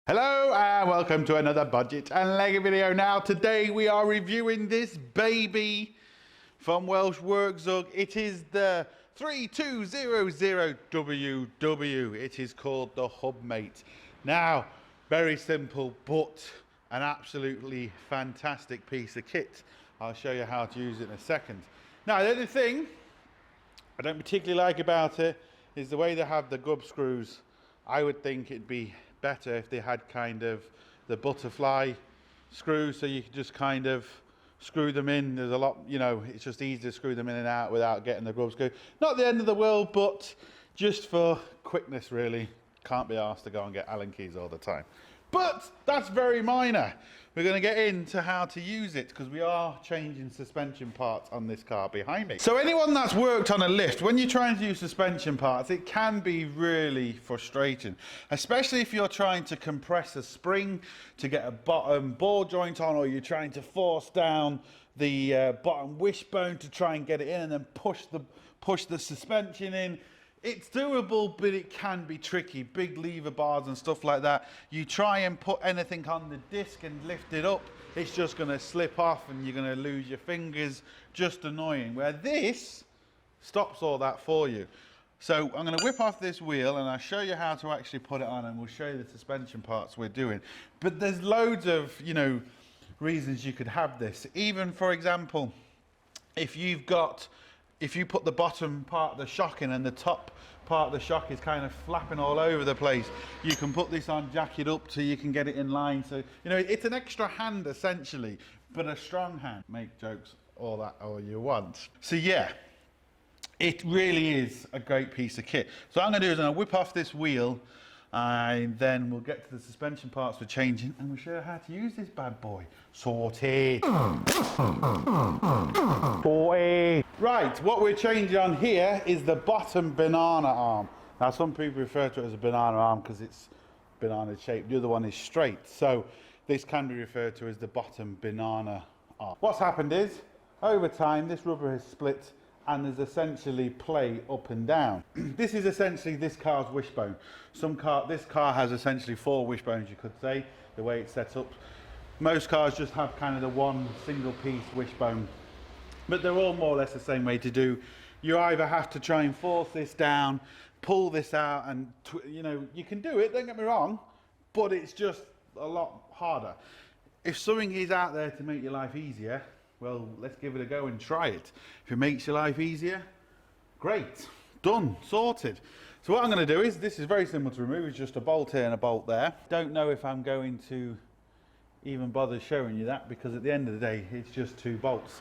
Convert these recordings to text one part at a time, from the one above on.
Hello and welcome to another Bodgit and Leggit video. Now today we are reviewing this baby from Welsh Welzh. It is the 3200WW. It is called the Hubmate. Now, very simple but an absolutely fantastic piece of kit. I'll show you how to use it in a second. Now the only thing I don't particularly like about it is the way they have the gub screws. I would think it'd be better if they had kind of the butterfly screws, so you could just kind of screw them in. There's a lot, you know, it's just easy to screw them in and out without getting the grub screw. Not the end of the world, but just for quickness really. Can't be asked to go and get Allen keys all the time. But that's very minor. We're going to get into how to use it because we are changing suspension parts on this car behind me. So anyone that's worked on a lift, when you're trying to use suspension parts, it can be really frustrating, especially if you're trying to compress a spring to get a bottom ball joint on, or you're trying to force down the bottom wishbone to try and get it in and then push the suspension in. It's doable, but it can be tricky. Big lever bars and stuff like that. You try and put anything on the disc and lift it up, it's just going to slip off and you're going to lose your fingers. Just annoying. Where this stops all that for you. So I'm going to whip off this wheel and I'll show you how to actually put it on, and we'll show you the suspension parts we're doing. But there's loads of, you know, reasons you could have this. Even, for example, if you put the bottom part of the shock in and the top part of the shock is kind of flapping all over the place, you can put this on, jack it up so you can get it in line. So, you know, it's an extra hand essentially, but a strong hand. Make jokes all that all you want. So yeah, it really is a great piece of kit. So what I'm going to do is I'm going to whip off this wheel and then we'll get to the suspension parts we're changing and we'll show you how to use this bad boy. Sorted. Right, what we're changing on here is the bottom banana arm. Now some people refer to it as a banana arm because it's banana shaped. The other one is straight. So this can be referred to as the bottom banana arm. What's happened is, over time, this rubber has split and there's essentially play up and down. This is essentially this car's wishbone. This car has essentially 4 wishbones, you could say, the way it's set up. Most cars just have kind of the one single piece wishbone, but they're all more or less the same way to do. You either have to try and force this down, pull this out, and you know, you can do it, don't get me wrong, but it's just a lot harder. If something is out there to make your life easier, well, let's give it a go and try it. If it makes your life easier, great, done, sorted. So what I'm going to do is, this is very simple to remove, it's just a bolt here and a bolt there. Don't know if I'm going to even bother showing you that, because at the end of the day, it's just 2 bolts.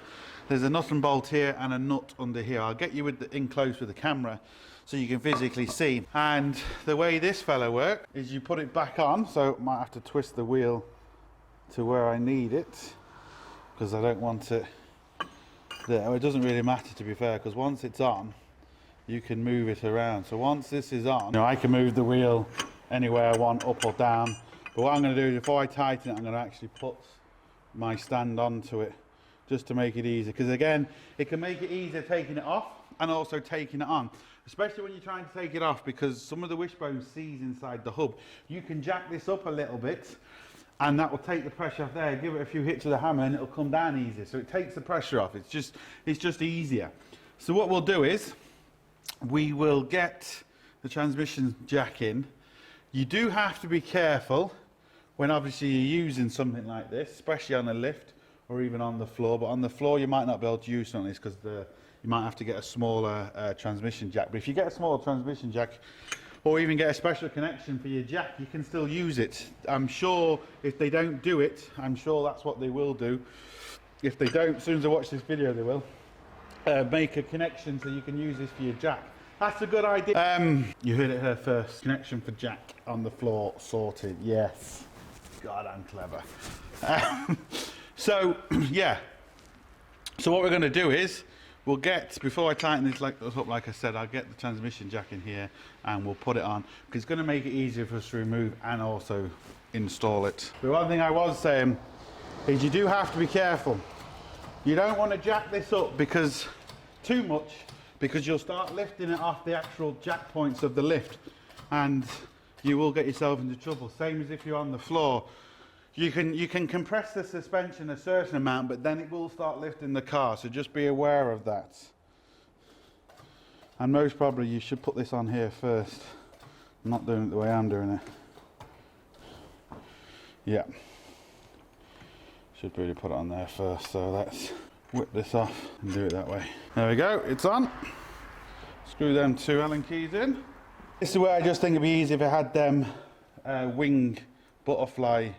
There's a nut and bolt here and a nut under here. I'll get you in close with the camera so you can physically see. And the way this fella works is you put it back on, so I might have to twist the wheel to where I need it, because I don't want it there. It doesn't really matter, to be fair, because once it's on, you can move it around. So once this is on, you know, I can move the wheel anywhere I want, up or down. But what I'm going to do is, before I tighten it, I'm going to actually put my stand onto it, just to make it easier. Because again, it can make it easier taking it off and also taking it on, especially when you're trying to take it off, because some of the wishbone seize inside the hub. You can jack this up a little bit and that will take the pressure off there. Give it a few hits with a hammer and it'll come down easier. So it takes the pressure off. It's just easier. So what we'll do is, we will get the transmission jack in. You do have to be careful when obviously you're using something like this, especially on a lift or even on the floor. But on the floor you might not be able to use something like this because you might have to get a smaller transmission jack. But if you get a smaller transmission jack, or even get a special connection for your jack, you can still use it. I'm sure if they don't do it, I'm sure that's what they will do. If they don't, as soon as they watch this video, they will. Make a connection so you can use this for your jack. That's a good idea. You heard it here first. Connection for jack on the floor sorted. Yes. God, I'm clever. So, yeah. So what we're going to do is, we'll get, before I tighten this up, like I said, I'll get the transmission jack in here and we'll put it on, because it's going to make it easier for us to remove and also install it. But one thing I was saying is, you do have to be careful. You don't want to jack this up too much, because you'll start lifting it off the actual jack points of the lift, and you will get yourself into trouble. Same as if you're on the floor. You can compress the suspension a certain amount, but then it will start lifting the car, so just be aware of that. And most probably you should put this on here first. I'm not doing it the way I'm doing it. Yeah. Should really put it on there first, so let's whip this off and do it that way. There we go, it's on. Screw them 2 Allen keys in. This is where I just think it'd be easy if I had them wing butterfly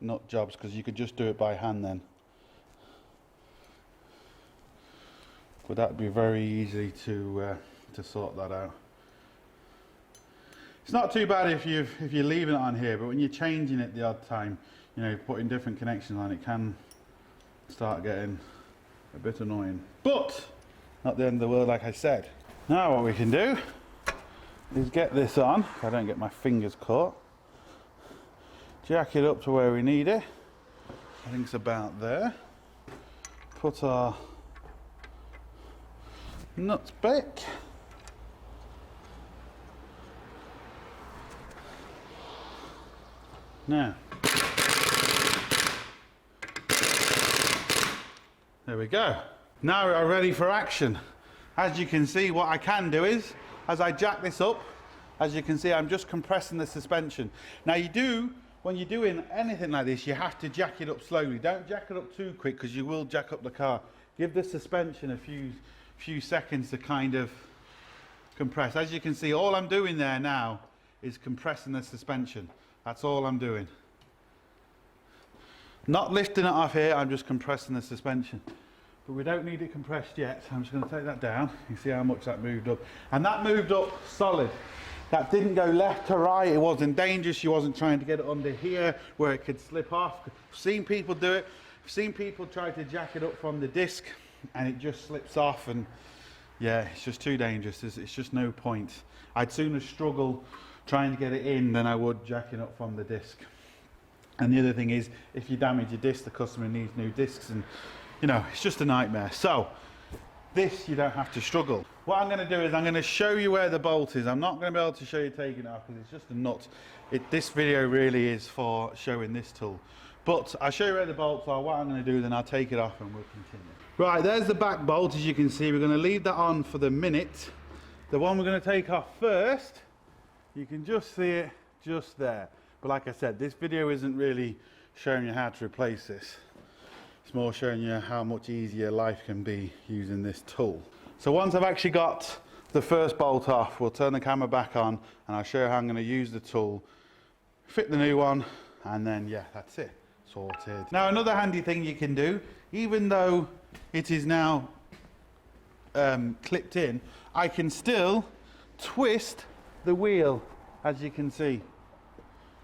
nut jobs, because you could just do it by hand then. But that'd be very easy to sort that out. It's not too bad if you're leaving it on here, but when you're changing it the odd time, you know, putting different connections on, it can start getting a bit annoying. But not the end of the world, like I said. Now what we can do is get this on, if I don't get my fingers caught. Jack it up to where we need it. I think it's about there. Put our nuts back. Now, there we go. Now we are ready for action. As you can see, what I can do is, as I jack this up, as you can see, I'm just compressing the suspension. Now when you're doing anything like this, you have to jack it up slowly. Don't jack it up too quick, because you will jack up the car. Give the suspension a few seconds to kind of compress. As you can see, all I'm doing there now is compressing the suspension. That's all I'm doing. Not lifting it off here, I'm just compressing the suspension. But we don't need it compressed yet, so I'm just going to take that down. You see how much that moved up. And that moved up solid. That didn't go left to right, it wasn't dangerous, you wasn't trying to get it under here where it could slip off. I've seen people do it. I've seen people try to jack it up from the disc and it just slips off, and yeah, it's just too dangerous. It's just no point. I'd sooner struggle trying to get it in than I would jacking up from the disc. And the other thing is, if you damage your disc, the customer needs new discs, and you know, it's just a nightmare. So this, you don't have to struggle. What I'm going to do is I'm going to show you where the bolt is. I'm not going to be able to show you taking it off because it's just a nut. This video really is for showing this tool. But I'll show you where the bolts are. What I'm going to do, then I'll take it off and we'll continue. Right, there's the back bolt. As you can see, we're going to leave that on for the minute. The one we're going to take off first, you can just see it just there. But like I said, this video isn't really showing you how to replace this. It's more showing you how much easier life can be using this tool. So once I've actually got the first bolt off, we'll turn the camera back on and I'll show you how I'm going to use the tool, fit the new one, and then yeah, that's it, sorted. Now another handy thing you can do, even though it is now clipped in, I can still twist the wheel, as you can see,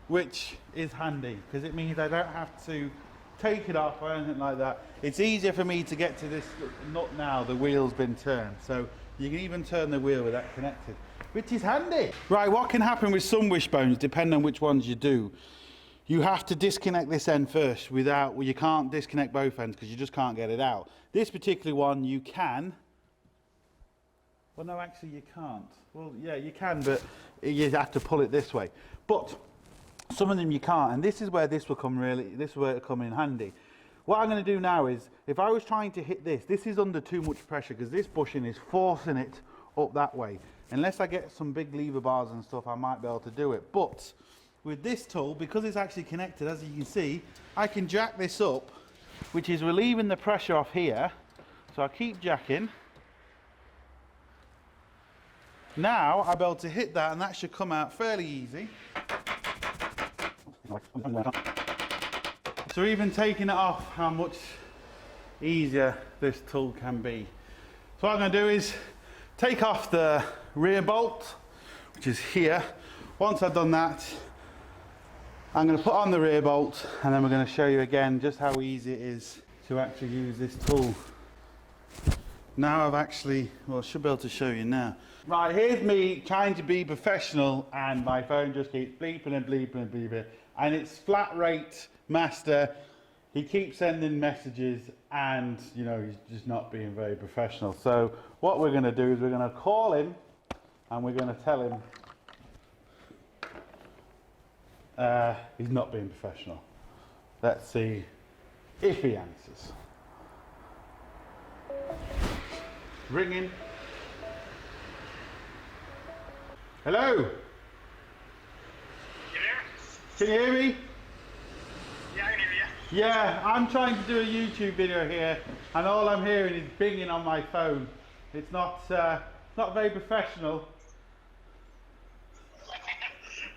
which is handy because it means I don't have to take it off or anything like that. It's easier for me to get to this nut now the wheel's been turned, so you can even turn the wheel with that connected, which is handy. Right, what can happen with some wishbones, depending on which ones you do, you have to disconnect this end first. Well, you can't disconnect both ends because you just can't get it out. This particular one you can. Well, no, actually you can't. Well, yeah, you can, but you have to pull it this way. But some of them you can't, and this is where this will come in handy. What I'm going to do now is, if I was trying to hit this is under too much pressure because this bushing is forcing it up that way. Unless I get some big lever bars and stuff, I might be able to do it. But with this tool, because it's actually connected, as you can see, I can jack this up, which is relieving the pressure off here. So I keep jacking. Now I'll be able to hit that and that should come out fairly easy. So even taking it off, how much easier this tool can be. So what I'm going to do is take off the rear bolt, which is here. Once I've done that, I'm going to put on the rear bolt and then we're going to show you again just how easy it is to actually use this tool. Now I've actually, well, I should be able to show you now. Right, here's me trying to be professional and my phone just keeps bleeping and bleeping and bleeping. And it's flat rate master. He keeps sending messages and, you know, he's just not being very professional. So what we're going to do is we're going to call him and we're going to tell him he's not being professional. Let's see if he answers. Ringing. Hello? You there? Can you hear me? Yeah, I can hear you. Yeah, I'm trying to do a YouTube video here, and all I'm hearing is binging on my phone. It's not very professional.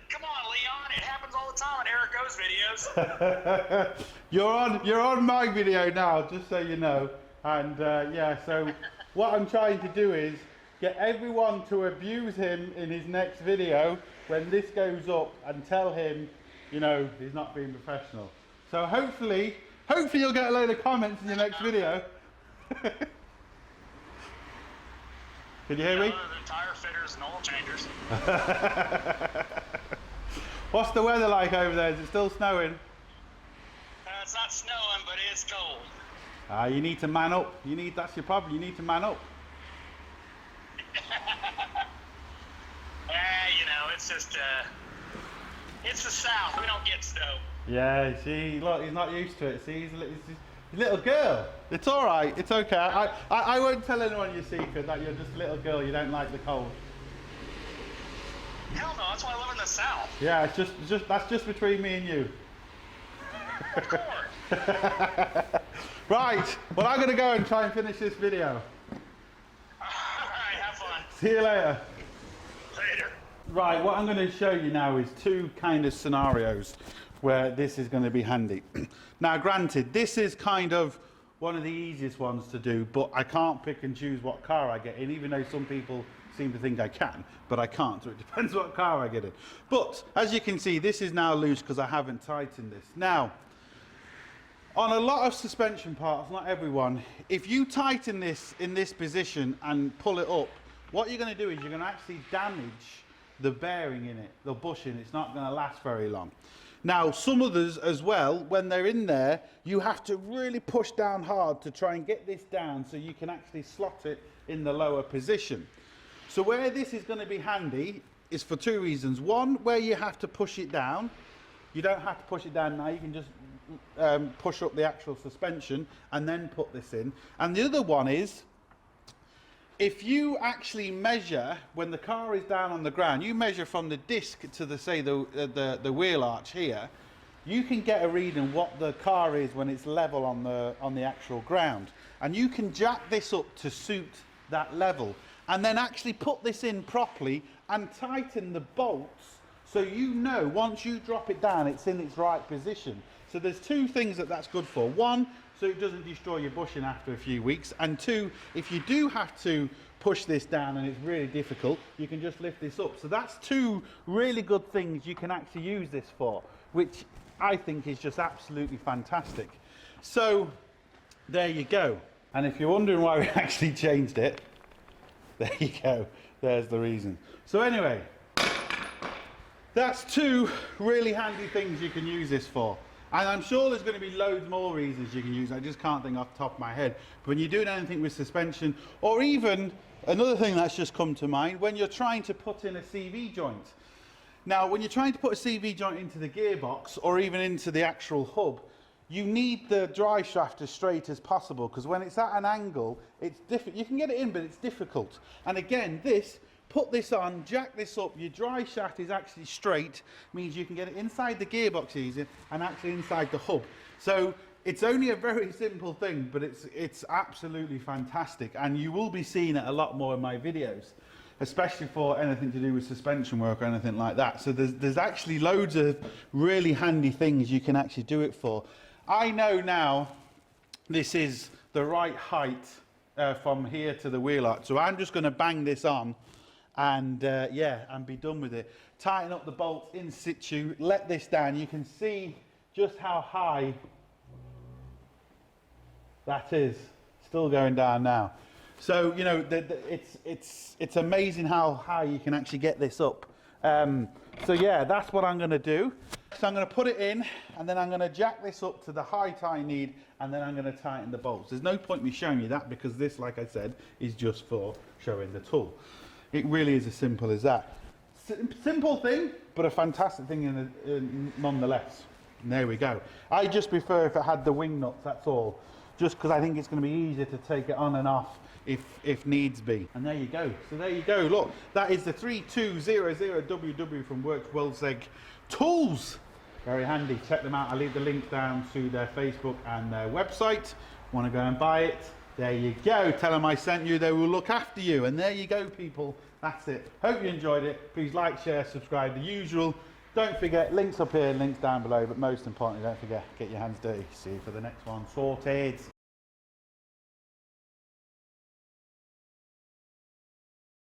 Come on, Leon. It happens all the time in Eric O's videos. You're on my video now, just so you know. And yeah, so what I'm trying to do is get everyone to abuse him in his next video when this goes up, and tell him, you know, he's not being professional. So hopefully you'll get a load of comments in your next video. Can you hear me? Other than tire fitters and oil changers. What's the weather like over there? Is it still snowing? It's not snowing, but it's cold. You need to man up. That's your problem. You need to man up. You know, it's just, it's the South. We don't get snow. Yeah, see, look, he's not used to it. See, he's a little girl. It's all right. It's okay. I won't tell anyone your secret that you're just a little girl. You don't like the cold. Hell no, that's why I live in the South. Yeah, that's just between me and you. Of course. Right. Well, I'm gonna go and try and finish this video. All right, have fun. See you later. Later. Right. What I'm going to show you now is two kind of scenarios where this is going to be handy. Now, granted, this is kind of one of the easiest ones to do, but I can't pick and choose what car I get in, even though some people seem to think I can, but I can't, so it depends what car I get in. But, as you can see, this is now loose because I haven't tightened this. Now, on a lot of suspension parts, not everyone, if you tighten this in this position and pull it up, what you're going to do is you're going to actually damage the bearing in it, the bushing. It's not going to last very long. Now, some others as well, when they're in there, you have to really push down hard to try and get this down so you can actually slot it in the lower position. So where this is going to be handy is for two reasons. One, where you have to push it down. You don't have to push it down now. You can just push up the actual suspension and then put this in. And the other one is, if you actually measure when the car is down on the ground, you measure from the disc to the wheel arch here, you can get a reading what the car is when it's level on the actual ground, and you can jack this up to suit that level, and then actually put this in properly and tighten the bolts so you know once you drop it down it's in its right position. So there's two things that's good for. One, so it doesn't destroy your bushing after a few weeks, and two, if you do have to push this down and it's really difficult, you can just lift this up. So that's two really good things you can actually use this for, which I think is just absolutely fantastic. So there you go. And if you're wondering why we actually changed it, there you go. There's the reason. So anyway, that's two really handy things you can use this for. And I'm sure there's going to be loads more reasons you can use. I just can't think off the top of my head. But when you're doing anything with suspension, or even another thing that's just come to mind, when you're trying to put in a CV joint. Now, when you're trying to put a CV joint into the gearbox or even into the actual hub, you need the drive shaft as straight as possible, because when it's at an angle, it's difficult. You can get it in, but it's difficult. And again, put this on, jack this up, your drive shaft is actually straight, means you can get it inside the gearbox easy and actually inside the hub. So it's only a very simple thing, but it's absolutely fantastic, and you will be seeing it a lot more in my videos, especially for anything to do with suspension work or anything like that. So there's actually loads of really handy things you can actually do it for. I know now this is the right height from here to the wheel arch, so I'm just going to bang this on and yeah, and be done with it. Tighten up the bolts in situ, let this down. You can see just how high that is, still going down now. So, you know, it's amazing how high you can actually get this up. So yeah, that's what I'm going to do. So I'm going to put it in, and then I'm going to jack this up to the height I need, and then I'm going to tighten the bolts. There's no point me showing you that, because this, like I said, is just for showing the tool. It really is as simple as that. Simple thing, but a fantastic thing nonetheless. And there we go. I just prefer if it had the wing nuts, that's all. Just because I think it's going to be easier to take it on and off if needs be. And there you go. So there you go. Look, that is the 3200WW from Welzh Tools. Very handy. Check them out. I'll leave the link down to their Facebook and their website. Want to go and buy it? There you go. Tell them I sent you. They will look after you. And there you go, people. That's it. Hope you enjoyed it. Please like, share, subscribe, the usual. Don't forget, links up here, links down below. But most importantly, don't forget, get your hands dirty. See you for the next one. Sorted.